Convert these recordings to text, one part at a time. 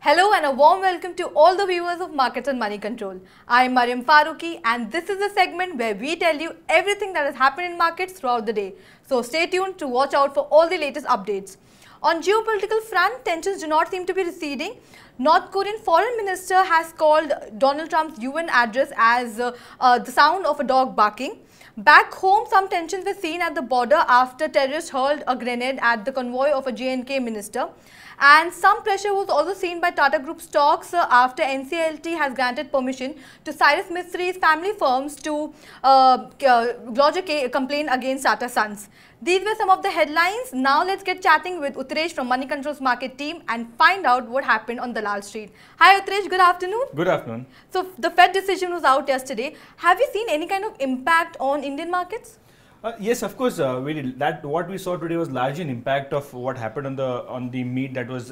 Hello and a warm welcome to all the viewers of Markets and Money Control. I am Mariam Faruqi and this is the segment where we tell you everything that has happened in markets throughout the day. So stay tuned to watch out for all the latest updates. On geopolitical front, tensions do not seem to be receding. North Korean foreign minister has called Donald Trump's UN address as the sound of a dog barking. Back home, some tensions were seen at the border after terrorists hurled a grenade at the convoy of a J&K minister. And some pressure was also seen by Tata Group stocks after NCLT has granted permission to Cyrus Mistri's family firms to lodge a complaint against Tata Sons. These were some of the headlines. Now let's get chatting with Utresh from Money Control's market team and find out what happened on Dalal Street. Hi Utresh, good afternoon. Good afternoon. So the Fed decision was out yesterday. Have you seen any kind of impact on Indian markets? Yes, of course. We did. What we saw today was largely an impact of what happened on the meet that was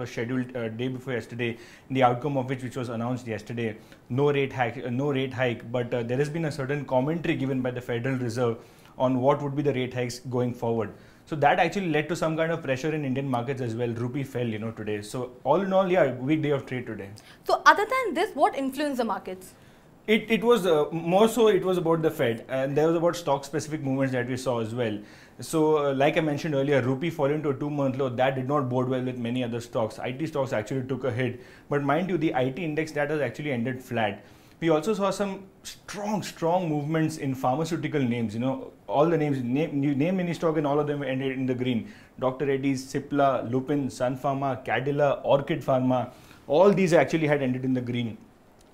scheduled day before yesterday. The outcome of which was announced yesterday. No rate hike. But there has been a certain commentary given by the Federal Reserve on what would be the rate hikes going forward. So that actually led to some kind of pressure in Indian markets as well. Rupee fell, today. So all in all, yeah, weak day of trade today. So other than this, what influenced the markets? It was more so it was about the Fed, and there was about stock specific movements that we saw as well. So like I mentioned earlier, rupee falling to a 2-month low, that did not bode well with many other stocks. IT stocks actually took a hit, but mind you, the IT index that has actually ended flat. We also saw some strong movements in pharmaceutical names. All the names, you name any stock and all of them ended in the green. Dr. Reddy's, Cipla, Lupin, Sun Pharma, Cadila, Orchid Pharma, all these actually had ended in the green.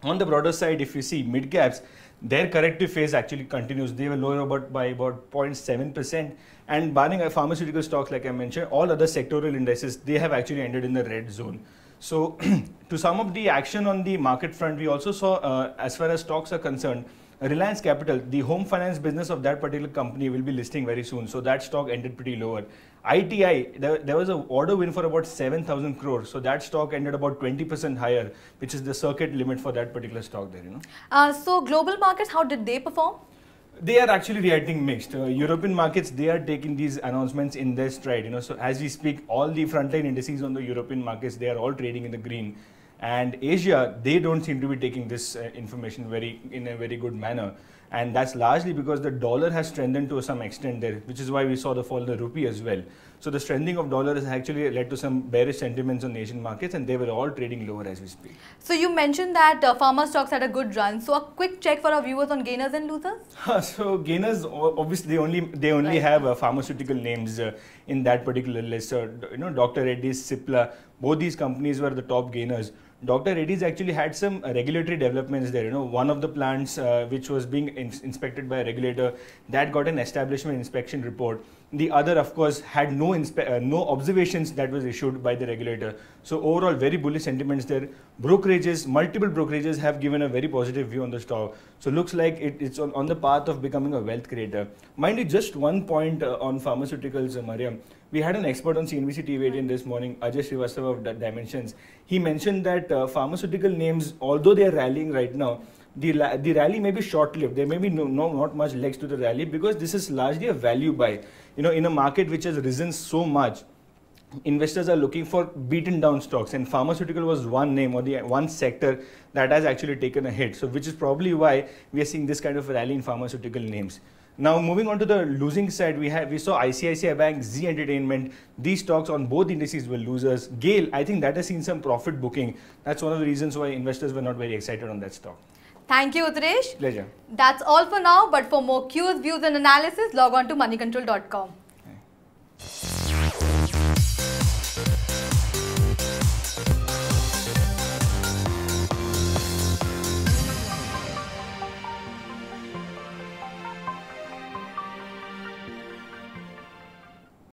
On the broader side, if you see mid caps, their corrective phase actually continues. They were lower by about 0.7%, and barring pharmaceutical stocks, like I mentioned, all other sectoral indices, they have actually ended in the red zone. So to sum up the action on the market front, we also saw, as far as stocks are concerned, Reliance Capital, the home finance business of that particular company, will be listing very soon. So that stock ended pretty lower. ITI, there was an order win for about 7,000 crores. So that stock ended about 20% higher, which is the circuit limit for that particular stock there. So global markets, how did they perform? They are actually reacting mixed. European markets, they are taking these announcements in their stride. So as we speak, all the frontline indices on the European markets, they are all trading in the green. And Asia, they don't seem to be taking this information in a very good manner. And that's largely because the dollar has strengthened to some extent there, which is why we saw the fall in the rupee as well. So the strengthening of dollar has actually led to some bearish sentiments on Asian markets, and they were all trading lower as we speak. So you mentioned that pharma stocks had a good run. So a quick check for our viewers on gainers and losers. So gainers, obviously, they only have pharmaceutical names in that particular list. So Dr. Reddy's, Cipla, both these companies were the top gainers. Dr. Reddy's actually had some regulatory developments there. One of the plants which was being inspected by a regulator, that got an establishment inspection report. The other, of course, had no observations that was issued by the regulator. So overall, very bullish sentiments there. Brokerages, multiple brokerages have given a very positive view on the stock. So looks like it's on the path of becoming a wealth creator. Mind you, just one point on pharmaceuticals, Mariam. We had an expert on CNBC TV18 this morning, Ajay Srivastava of Dimensions. He mentioned that pharmaceutical names, although they are rallying right now, the rally may be short-lived. There may be not much legs to the rally because this is largely a value buy. In a market which has risen so much, investors are looking for beaten down stocks, and pharmaceutical was one name or the one sector that has actually taken a hit. So which is probably why we are seeing this kind of rally in pharmaceutical names. Now moving on to the losing side, we saw ICICI Bank, Z Entertainment. These stocks on both indices were losers. GAIL, I think that has seen some profit booking. That's one of the reasons why investors were not very excited on that stock. Thank you, Utresh. Pleasure. That's all for now, but for more cues, views and analysis, log on to moneycontrol.com.